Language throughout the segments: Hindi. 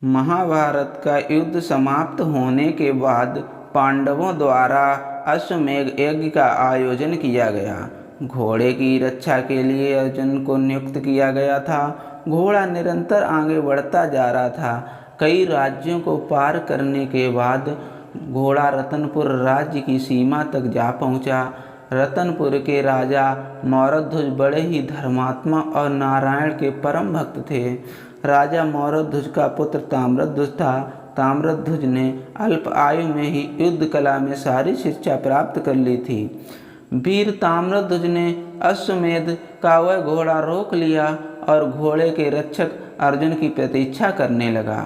महाभारत का युद्ध समाप्त होने के बाद पांडवों द्वारा अश्वमेध यज्ञ का आयोजन किया गया। घोड़े की रक्षा के लिए अर्जुन को नियुक्त किया गया था। घोड़ा निरंतर आगे बढ़ता जा रहा था। कई राज्यों को पार करने के बाद घोड़ा रतनपुर राज्य की सीमा तक जा पहुंचा। रतनपुर के राजा मौरध्वज बड़े ही धर्मात्मा और नारायण के परम भक्त थे। राजा मौरध्वज का पुत्र ताम्रध्वज था। ताम्रध्वज ने अल्प आयु में ही युद्ध कला में सारी शिक्षा प्राप्त कर ली थी। वीर ताम्रध्वज ने अश्वमेध का वह घोड़ा रोक लिया और घोड़े के रक्षक अर्जुन की प्रतीक्षा करने लगा।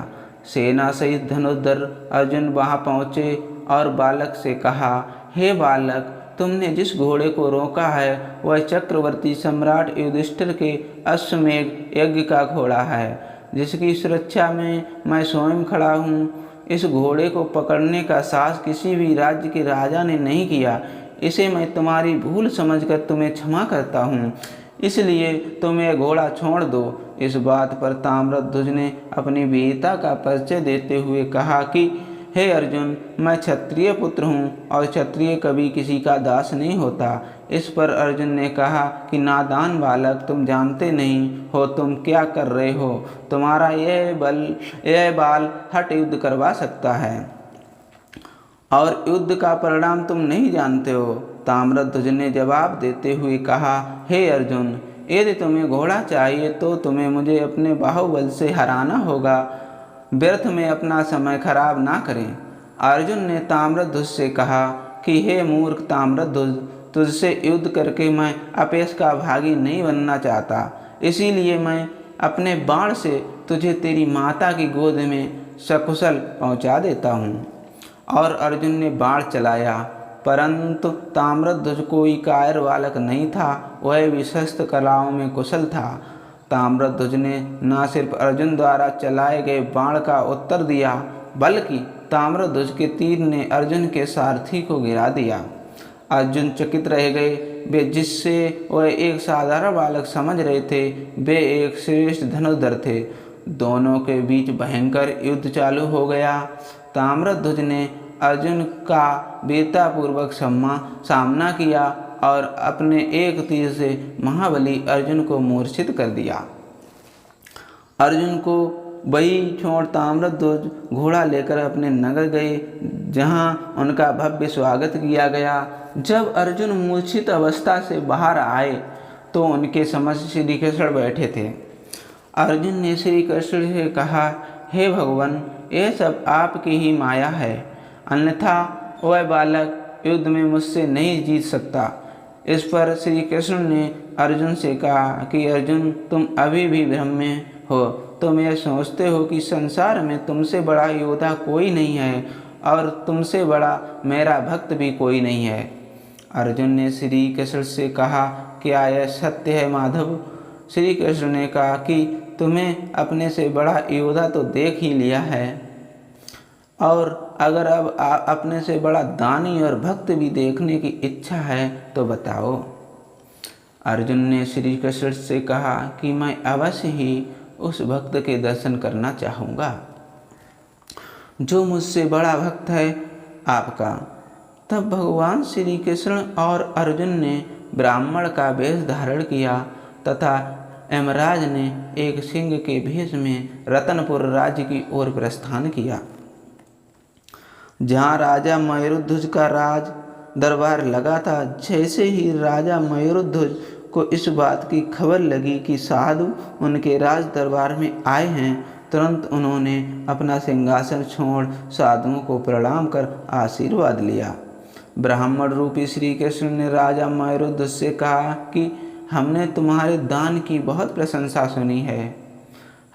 सेना सहित धनुर्धर अर्जुन वहां पहुंचे और बालक से कहा, हे बालक, तुमने जिस घोड़े को रोका है वह चक्रवर्ती सम्राट युधिष्ठिर के अश्वमेध यज्ञ का घोड़ा है, जिसकी सुरक्षा में मैं स्वयं खड़ा हूँ। इस घोड़े को पकड़ने का साहस किसी भी राज्य के राजा ने नहीं किया। इसे मैं तुम्हारी भूल समझकर तुम्हें क्षमा करता हूँ, इसलिए तुम यह घोड़ा छोड़ दो। इस बात पर ताम्रध्वज ने अपनी वीरता का परिचय देते हुए कहा कि हे अर्जुन, मैं क्षत्रिय पुत्र हूँ और क्षत्रिय कभी किसी का दास नहीं होता। इस पर अर्जुन ने कहा कि नादान बालक, तुम जानते नहीं हो तुम क्या कर रहे हो। तुम्हारा यह बाल हठ युद्ध करवा सकता है और युद्ध का परिणाम तुम नहीं जानते हो। ताम्रध्वज ने जवाब देते हुए कहा, हे अर्जुन, यदि तुम्हें घोड़ा चाहिए तो तुम्हें मुझे अपने बाहुबल से हराना होगा। व्यर्थ में अपना समय खराब ना करें। अर्जुन ने ताम्रध्वज से कहा कि हे मूर्ख ताम्रध्वज, तुझसे युद्ध करके मैं अपेश का भागी नहीं बनना चाहता, इसीलिए मैं अपने बाण से तुझे तेरी माता की गोद में सकुशल पहुंचा देता हूं। और अर्जुन ने बाण चलाया, परंतु ताम्रध्वज कोई कायर बालक नहीं था, वह भी शस्त्र कलाओं में कुशल था। ताम्रध्वज ने न सिर्फ अर्जुन द्वारा चलाए गए बाण का उत्तर दिया, बल्कि ताम्रध्वज के तीर ने अर्जुन के सारथी को गिरा दिया। अर्जुन चकित रह गए। वे जिससे वह एक साधारण बालक समझ रहे थे, वे एक श्रेष्ठ धनुर्धर थे। दोनों के बीच भयंकर युद्ध चालू हो गया। ताम्रध्वज ने अर्जुन का वीरतापूर्वक सामना किया और अपने एक तीर से महाबली अर्जुन को मूर्छित कर दिया। अर्जुन को वही छोड़ ताम्रध्वज घोड़ा लेकर अपने नगर गए, जहां उनका भव्य स्वागत किया गया। जब अर्जुन मूर्छित अवस्था से बाहर आए तो उनके समक्ष श्री कृष्ण बैठे थे। अर्जुन ने श्री कृष्ण से कहा, हे भगवान, यह सब आपकी ही माया है, अन्यथा वह बालक युद्ध में मुझसे नहीं जीत सकता। इस पर श्री कृष्ण ने अर्जुन से कहा कि अर्जुन, तुम अभी भी भ्रम में हो। तुम यह सोचते हो कि संसार में तुमसे बड़ा योद्धा कोई नहीं है और तुमसे बड़ा मेरा भक्त भी कोई नहीं है। अर्जुन ने श्री कृष्ण से कहा, क्या यह सत्य है माधव? श्री कृष्ण ने कहा कि तुम्हें अपने से बड़ा योद्धा तो देख ही लिया है, और अगर अब अपने से बड़ा दानी और भक्त भी देखने की इच्छा है तो बताओ। अर्जुन ने श्री कृष्ण से कहा कि मैं अवश्य ही उस भक्त के दर्शन करना चाहूँगा जो मुझसे बड़ा भक्त है आपका। तब भगवान श्री कृष्ण और अर्जुन ने ब्राह्मण का वेश धारण किया तथा यमराज ने एक सिंह के भेष में रतनपुर राज्य की ओर प्रस्थान किया, जहाँ राजा मयूरध्वज का राज दरबार लगा था। जैसे ही राजा मयूरध्वज को इस बात की खबर लगी कि साधु उनके राज दरबार में आए हैं, तुरंत उन्होंने अपना सिंहासन छोड़ साधुओं को प्रणाम कर आशीर्वाद लिया। ब्राह्मण रूपी श्री कृष्ण ने राजा मयूरध्वज से कहा कि हमने तुम्हारे दान की बहुत प्रशंसा सुनी है।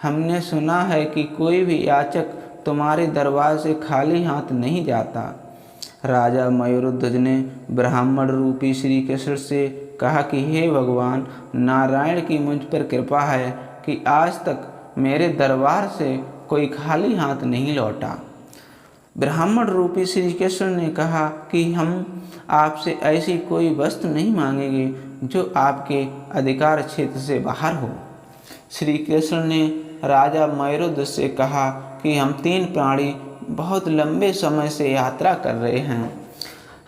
हमने सुना है कि कोई भी याचक तुम्हारे दरबार से खाली हाथ नहीं जाता। राजा मयूरध्वज ने ब्राह्मण रूपी श्री कृष्ण से कहा कि हे भगवान, नारायण की मुझ पर कृपा है कि आज तक मेरे दरबार से कोई खाली हाथ नहीं लौटा। ब्राह्मण रूपी श्री कृष्ण ने कहा कि हम आपसे ऐसी कोई वस्तु नहीं मांगेंगे जो आपके अधिकार क्षेत्र से बाहर हो। श्री कृष्ण ने राजा मयूरध्वज से कहा कि हम तीन प्राणी बहुत लंबे समय से यात्रा कर रहे हैं।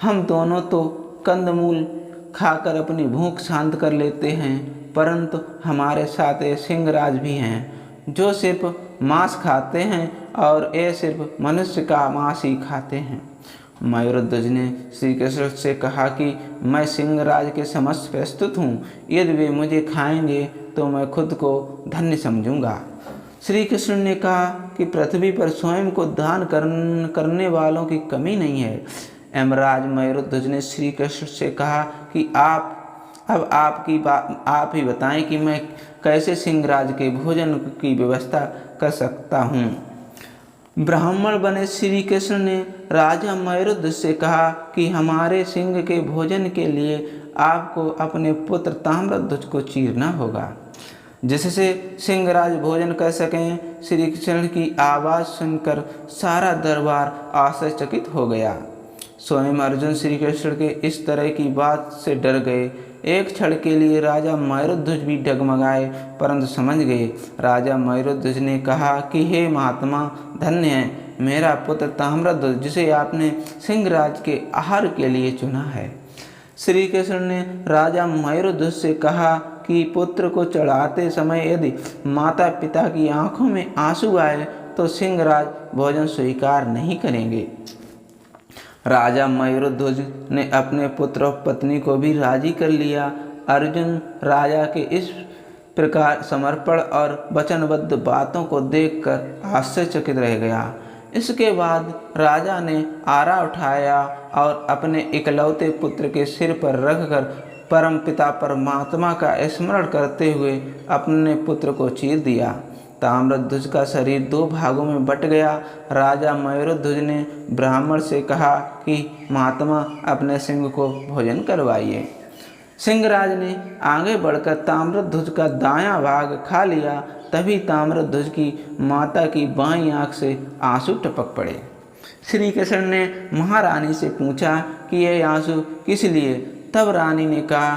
हम दोनों तो कंदमूल खाकर अपनी भूख शांत कर लेते हैं, परंतु हमारे साथ ये सिंहराज भी हैं जो सिर्फ मांस खाते हैं और ये सिर्फ मनुष्य का मांस ही खाते हैं। मयूरध्वज ने श्री कृष्ण से कहा कि मैं सिंहराज के समक्ष प्रस्तुत हूँ। यदि वे मुझे खाएंगे तो मैं खुद को धन्य समझूंगा। श्री कृष्ण ने कहा कि पृथ्वी पर स्वयं को दान करने वालों की कमी नहीं है। यमराज मयूरध्वज ने श्री कृष्ण से कहा कि आप ही बताएं कि मैं कैसे सिंहराज के भोजन की व्यवस्था कर सकता हूँ। ब्राह्मण बने श्री कृष्ण ने राजा मयूरध्वज से कहा कि हमारे सिंह के भोजन के लिए आपको अपने पुत्र ताम्रध्वज को चीरना होगा, जिससे सिंहराज भोजन कर सकें। श्री कृष्ण की आवाज़ सुनकर सारा दरबार आश्चर्यचकित हो गया। स्वयं अर्जुन श्री कृष्ण के इस तरह की बात से डर गए। एक क्षण के लिए राजा मयूरध्वज भी डगमगाए, परंतु समझ गए। राजा मयूरध्वज ने कहा कि हे महात्मा, धन्य है मेरा पुत्र ताम्रध्वज जिसे आपने सिंहराज के आहार के लिए चुना है। श्री कृष्ण ने राजा मयूरध्वज से कहा कि पुत्र को चढ़ाते समय यदि माता पिता की आंखों में आंसू आए तो सिंहराज भोजन स्वीकार नहीं करेंगे। राजा मयूरध्वज ने अपने पुत्र और पत्नी को भी राजी कर लिया। अर्जुन राजा के इस प्रकार समर्पण और वचनबद्ध बातों को देखकर आश्चर्यचकित रह गया। इसके बाद राजा ने आरा उठाया और अपने इकलौते पुत्र के सिर पर रखकर परम पिता परमात्मा का स्मरण करते हुए अपने पुत्र को चीर दिया। ताम्रध्वज का शरीर दो भागों में बट गया। राजा मयूरध्वज ने ब्राह्मण से कहा कि महात्मा अपने सिंह को भोजन करवाइए। सिंहराज ने आगे बढ़कर ताम्रध्वज का दायां भाग खा लिया। तभी ताम्रध्वज की माता की बाईं आंख से आंसू टपक पड़े। श्री कृष्ण ने महारानी से पूछा कि ये आंसू किस लिए? तब रानी ने कहा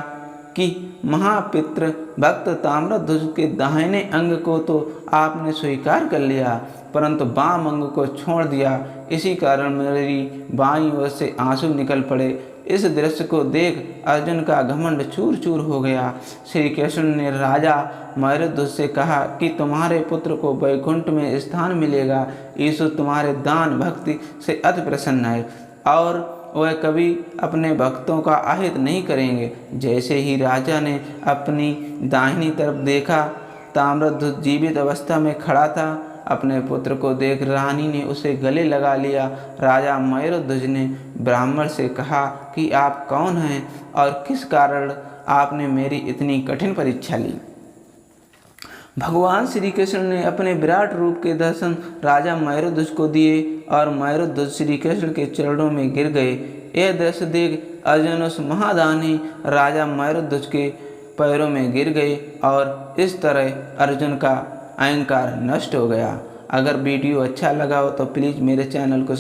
कि महापित्र भक्त ताम्रध्वज के दाहिने अंग को तो आपने स्वीकार कर लिया, परंतु बाम अंग को छोड़ दिया। इसी कारण मेरी बाईं ओर से आंसू निकल पड़े। इस दृश्य को देख अर्जुन का घमंड चूर चूर हो गया। श्री कृष्ण ने राजा मयूरध्वज से कहा कि तुम्हारे पुत्र को वैकुंठ में स्थान मिलेगा। ईश्वर तुम्हारे दान भक्ति से अति प्रसन्न है और वह कभी अपने भक्तों का अहित नहीं करेंगे। जैसे ही राजा ने अपनी दाहिनी तरफ देखा, ताम्रध्वज जीवित अवस्था में खड़ा था। अपने पुत्र को देख रानी ने उसे गले लगा लिया। राजा मयूरध्वज ने ब्राह्मण से कहा कि आप कौन हैं और किस कारण आपने मेरी इतनी कठिन परीक्षा ली। भगवान श्री कृष्ण ने अपने विराट रूप के दर्शन राजा मयूरध्वज को दिए और मयूरध्वज श्री कृष्ण के चरणों में गिर गए। यह दृश्य देख अर्जुन उस महादानी राजा मयूरध्वज के पैरों में गिर गए और इस तरह अर्जुन का अहंकार नष्ट हो गया। अगर वीडियो अच्छा लगा हो तो प्लीज़ मेरे चैनल को